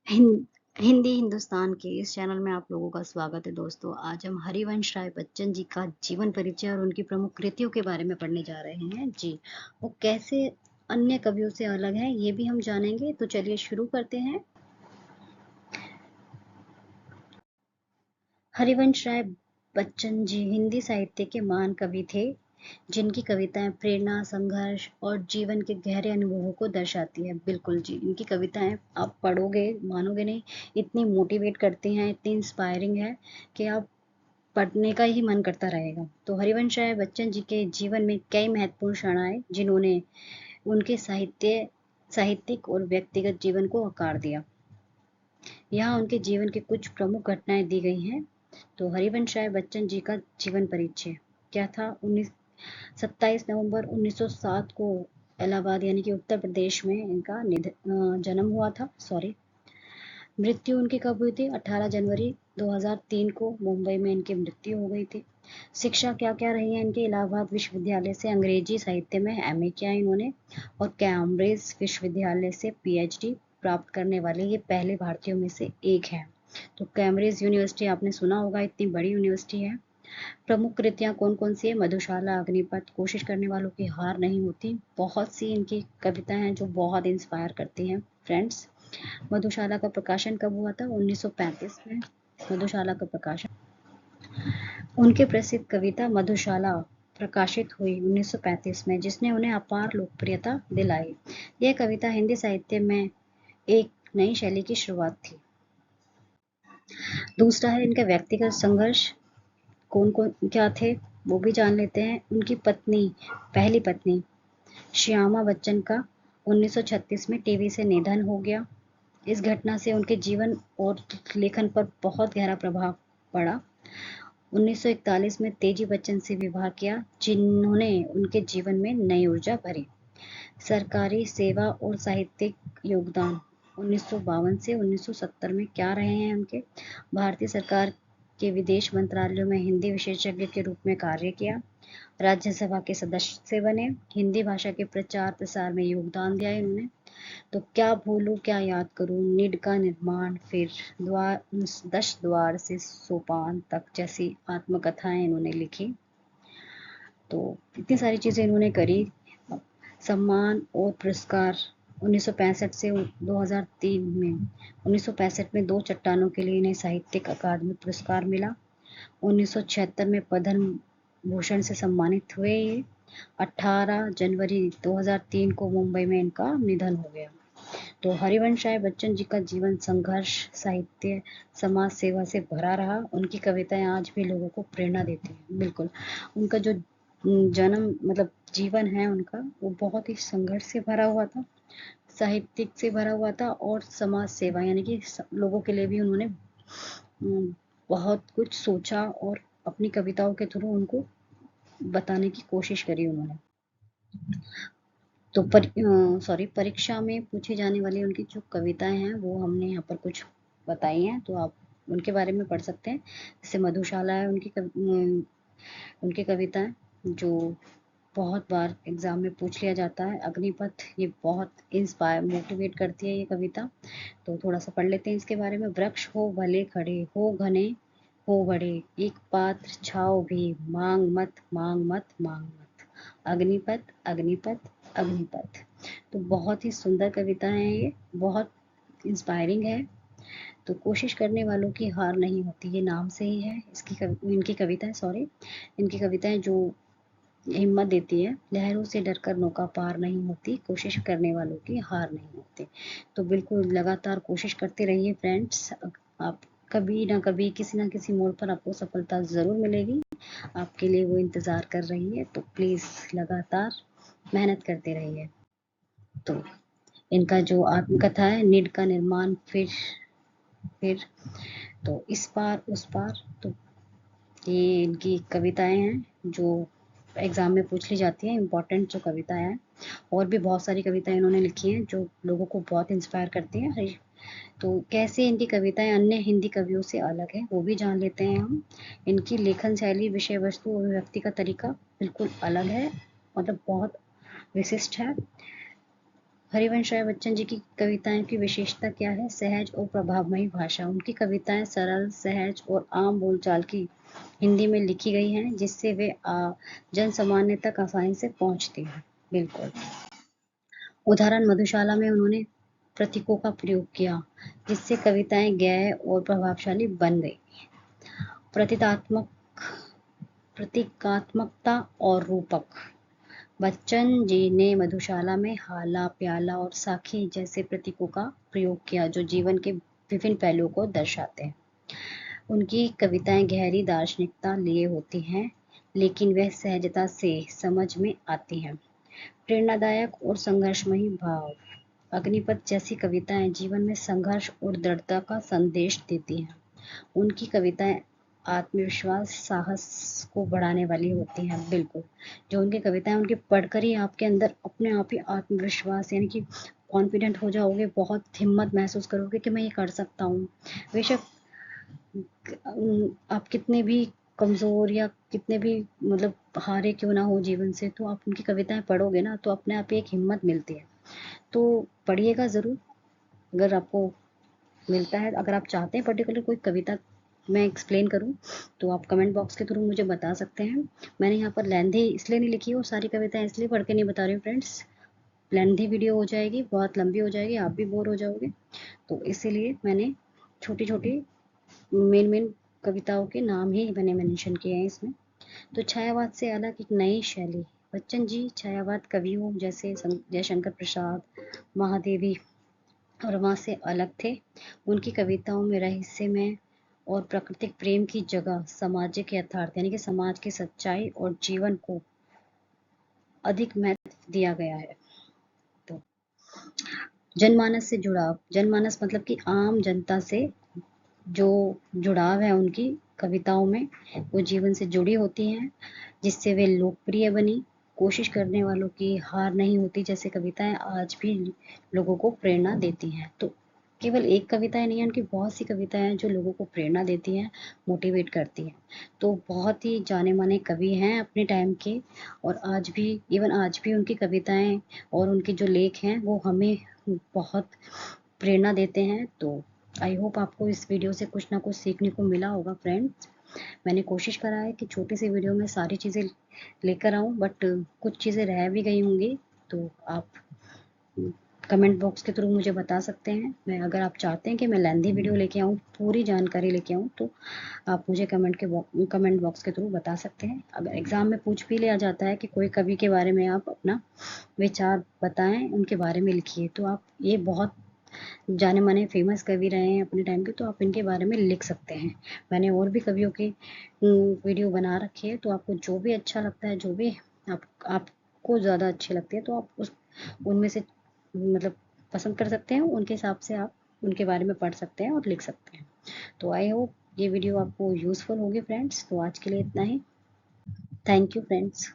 हिन हिंदी हिंदुस्तान के इस चैनल में आप लोगों का स्वागत है दोस्तों। आज हम हरिवंश राय बच्चन जी का जीवन परिचय और उनकी प्रमुख कृतियों के बारे में पढ़ने जा रहे हैं जी। वो कैसे अन्य कवियों से अलग है ये भी हम जानेंगे, तो चलिए शुरू करते हैं। हरिवंश राय बच्चन जी हिंदी साहित्य के महान कवि थे, जिनकी कविताएं प्रेरणा, संघर्ष और जीवन के गहरे अनुभवों को दर्शाती है। बिल्कुल जी, इनकी कविताएं आप पढ़ोगे मानोगे नहीं, इतनी मोटिवेट करती हैं, इतनी इंस्पायरिंग है कि आप पढ़ने का ही मन करता रहेगा। तो हरिवंश राय बच्चन जी के जीवन में कई महत्वपूर्ण क्षण आए, जिन्होंने उनके साहित्यिक और व्यक्तिगत जीवन को आकार दिया। यहाँ उनके जीवन की कुछ प्रमुख घटनाएं दी गई हैं। तो हरिवंश राय बच्चन जी का जीवन परिचय क्या था? 27 नवंबर 1907 को इलाहाबाद यानी कि उत्तर प्रदेश में इनका जन्म हुआ था। मृत्यु उनकी कब हुई थी? 18 जनवरी 2003 को मुंबई में इनकी मृत्यु हो गई थी। शिक्षा क्या क्या रही है इनके? इलाहाबाद विश्वविद्यालय से अंग्रेजी साहित्य में एमए किया इन्होंने, और कैम्ब्रिज विश्वविद्यालय से पीएचडी प्राप्त करने वाले ये पहले भारतीयों में से एक हैं। तो कैम्ब्रिज यूनिवर्सिटी आपने सुना होगा, इतनी बड़ी यूनिवर्सिटी है। प्रमुख कृतियां कौन कौन सी है? मधुशाला, अग्निपथ, कोशिश करने वालों की हार नहीं होती। बहुत सी इनकी कविताएं हैं जो बहुत इंस्पायर करती हैं फ्रेंड्स। मधुशाला का प्रकाशन कब हुआ था? 1935 में मधुशाला का प्रकाशन। उनकी प्रसिद्ध कविता मधुशाला प्रकाशित हुई 1935 में, जिसने उन्हें अपार लोकप्रियता दिलाई। यह कविता हिंदी साहित्य में एक नई शैली की शुरुआत थी। दूसरा है इनका व्यक्तिगत संघर्ष। कौन कौन क्या थे वो भी जान लेते हैं। उनकी पहली पत्नी श्यामा बच्चन का 1936 में टीबी से निधन हो गया। इस घटना से उनके जीवन और लेखन पर बहुत गहरा प्रभाव पड़ा। 1941 में तेजी बच्चन से विवाह किया, जिन्होंने उनके जीवन में नई ऊर्जा भरी। सरकारी सेवा और साहित्यिक योगदान 1952 से 1970 में क्या रहे हैं उनके? भारतीय सरकार के विदेश मंत्रालयों में हिंदी विशेषज्ञ के रूप में कार्य किया। राज्यसभा के सदस्य बने। हिंदी भाषा के प्रचार प्रसार में योगदान दिया इन्होंने। तो क्या भूलूं क्या याद करूं, नीड का निर्माण, फिर 10 द्वार से सोपान तक जैसी आत्मकथाएं इन्होंने लिखी। तो इतनी सारी चीजें इन्होंने करी। सम्मान और पुरस्कार 1965 से 2003 में 1965 में 2 चट्टानों के लिए इन्हें साहित्यिक अकादमी पुरस्कार मिला। 1976 में पद्म भूषण से सम्मानित हुए ये। 18 जनवरी 2003 को मुंबई में इनका निधन हो गया। तो हरिवंश राय बच्चन जी का जीवन संघर्ष, साहित्य, समाज सेवा से भरा रहा। उनकी कविताएं आज भी लोगों को प्रेरणा देती हैं। बिल्कुल, उनका जो जन्म मतलब जीवन है उनका, वो बहुत ही संघर्ष से भरा हुआ था, साहित्यिक से भरा हुआ था, और समाज सेवा यानी कि लोगों के लिए भी उन्होंने बहुत कुछ सोचा और अपनी कविताओं के थ्रू उनको बताने की कोशिश करी उन्होंने। तो परीक्षा में पूछी जाने वाली उनकी जो कविताएं हैं वो हमने यहाँ पर कुछ बताई हैं, तो आप उनके बारे में पढ़ सकते हैं। जैसे मधुशाला है उनकी कविताएं जो बहुत बार एग्जाम में पूछ लिया जाता है। अग्निपथ, ये बहुत इंस्पायर मोटिवेट करती है ये कविता, तो थोड़ा सा पढ़ लेते हैं इसके बारे में। वृक्ष हो भले खड़े, हो घने हो बड़े, एक पात्र छाओ भी, मांग मत मांग मत मांग मत, अग्निपथ अग्निपथ अग्निपथ। तो बहुत ही सुंदर कविता है ये, बहुत इंस्पायरिंग है। तो कोशिश करने वालों की हार नहीं होती, ये नाम से ही है इनकी कविताएं इनकी कविताएं जो हिम्मत देती है। लहरों से डरकर नौका पार नहीं होती, कोशिश करने वालों की हार नहीं होती। तो बिल्कुल लगातार कोशिश करते रहिए फ्रेंड्स, आप कभी ना कभी किसी ना किसी मोड़ पर आपको सफलता ज़रूर मिलेगी। आपके लिए वो इंतज़ार कर रही है, तो प्लीज़ लगातार मेहनत करते रहिए। तो इनका जो आत्मकथा है, नीड का निर्माण, फिर तो इस पार उस पार, तो ये इनकी कविताएं हैं जो एग्जाम में पूछ ली जाती हैं, इम्पोर्टेंट जो कविताएं हैं। और भी बहुत सारी कविताएं इन्होंने लिखी हैं जो लोगों को बहुत इंस्पायर करती हैं। तो कैसे इनकी कविताएं अन्य हिंदी कवियों से अलग है वो भी जान लेते हैं हम। इनकी लेखन शैली, विषय वस्तु, अभिव्यक्ति का तरीका बिल्कुल अलग है, मतलब बहुत विशिष्ट है। हरिवंश राय बच्चन जी की कविताएं की विशेषता क्या है? सहज और प्रभावमयी भाषा। उनकी कविताएं सरल, सहज और आम बोलचाल की हिंदी में लिखी गई हैं, जिससे वे जन सामान्य तक आसानी से पहुंचती हैं। बिल्कुल। उदाहरण, मधुशाला में उन्होंने प्रतीकों का प्रयोग किया, जिससे कविताएं गहन और प्रभावशाली बन गई। प्रतीकात्मक प्रतीकात्मकता और रूपक। बच्चन जी ने मधुशाला में हाला, प्याला और साखी जैसे प्रतीकों का प्रयोग किया, जो जीवन के विभिन्न पहलुओं को दर्शाते हैं। उनकी कविताएं गहरी दार्शनिकता लिए होती हैं, लेकिन वह सहजता से समझ में आती हैं। प्रेरणादायक और संघर्षमयी भाव। अग्निपथ जैसी कविताएं जीवन में संघर्ष और दृढ़ता का संदेश देती हैं। उनकी कविताएं आत्मविश्वास, साहस को बढ़ाने वाली होती हैं। बिल्कुल, जो उनकी कविताएं उनकी पढ़कर ही आपके अंदर अपने आप ही आत्मविश्वास यानी कि कॉन्फिडेंट हो जाओगे, बहुत हिम्मत महसूस करोगे कि मैं ये कर सकता हूँ। बेशक आप कितने भी कमज़ोर या कितने भी मतलब हारे क्यों ना हो जीवन से, तो आप उनकी कविताएं पढ़ोगे ना तो अपने आप ही एक हिम्मत मिलती है। तो पढ़िएगा ज़रूर। अगर आपको मिलता है, अगर आप चाहते हैं पर्टिकुलर कोई कविता मैं एक्सप्लेन करूं, तो आप कमेंट बॉक्स के थ्रू मुझे बता सकते हैं। मैंने यहाँ पर लेंथी इसलिए नहीं लिखी है, वो सारी कविताएं इसलिए पढ़ के नहीं बता रही हूँ फ्रेंड्स, लेंथी वीडियो हो जाएगी, बहुत लंबी हो जाएगी, आप भी बोर हो जाओगे। तो इसीलिए मैंने छोटी छोटी मेन कविताओं के नाम ही मैंने मेंशन किए हैं इसमें। तो छायावाद से अलग एक नई शैली। बच्चन जी छायावाद कवियों जैसे जयशंकर प्रसाद, महादेवी और वहाँ से अलग थे। उनकी कविताओं में रहस्यमय और प्राकृतिक प्रेम की जगह सामाजिक यथार्थ यानी कि समाज की सच्चाई और जीवन को अधिक महत्व दिया गया है। तो जनमानस से जुड़ाव। जनमानस मतलब कि आम जनता से जो जुड़ाव है उनकी कविताओं में, वो जीवन से जुड़ी होती हैं, जिससे वे लोकप्रिय बनी। कोशिश करने वालों की हार नहीं होती जैसे कविताएं आज भी लोगों को प्रेरणा देती हैं। तो केवल एक कविताएं नहीं है, उनकी बहुत सी कविताएं हैं जो लोगों को प्रेरणा देती हैं, मोटिवेट करती हैं। तो बहुत ही जाने माने कवि हैं अपने टाइम के, और आज भी इवन आज भी उनकी कविताएं और उनके जो लेख हैं वो हमें बहुत प्रेरणा देते हैं। तो आई होप आपको इस वीडियो से कुछ ना कुछ सीखने को मिला होगा फ्रेंड्स। मैंने कोशिश करा है कि छोटी सी वीडियो में सारी चीज़ें लेकर आऊँ, बट कुछ चीज़ें रह भी गई होंगी, तो आप कमेंट बॉक्स के थ्रू मुझे बता सकते हैं। मैं अगर आप चाहते हैं कि मैं लेंथी वीडियो लेके आऊँ, पूरी जानकारी लेके आऊँ, तो आप मुझे कमेंट बॉक्स के थ्रू बता सकते हैं। अगर एग्ज़ाम में पूछ भी लिया जाता है कि कोई कवि के बारे में आप अपना विचार बताएं, उनके बारे में लिखिए, तो आप ये बहुत जाने माने फेमस कवि रहे हैं अपने टाइम के, तो आप इनके बारे में लिख सकते हैं। मैंने और भी कवियों की वीडियो बना रखी है, तो आपको जो भी अच्छा लगता है, जो भी आपको ज़्यादा अच्छी लगती है, तो आप उनमें से मतलब पसंद कर सकते हैं, उनके हिसाब से आप उनके बारे में पढ़ सकते हैं और लिख सकते हैं। तो आई होप ये वीडियो आपको यूज़फुल होगी फ्रेंड्स। तो आज के लिए इतना ही। Thank you friends.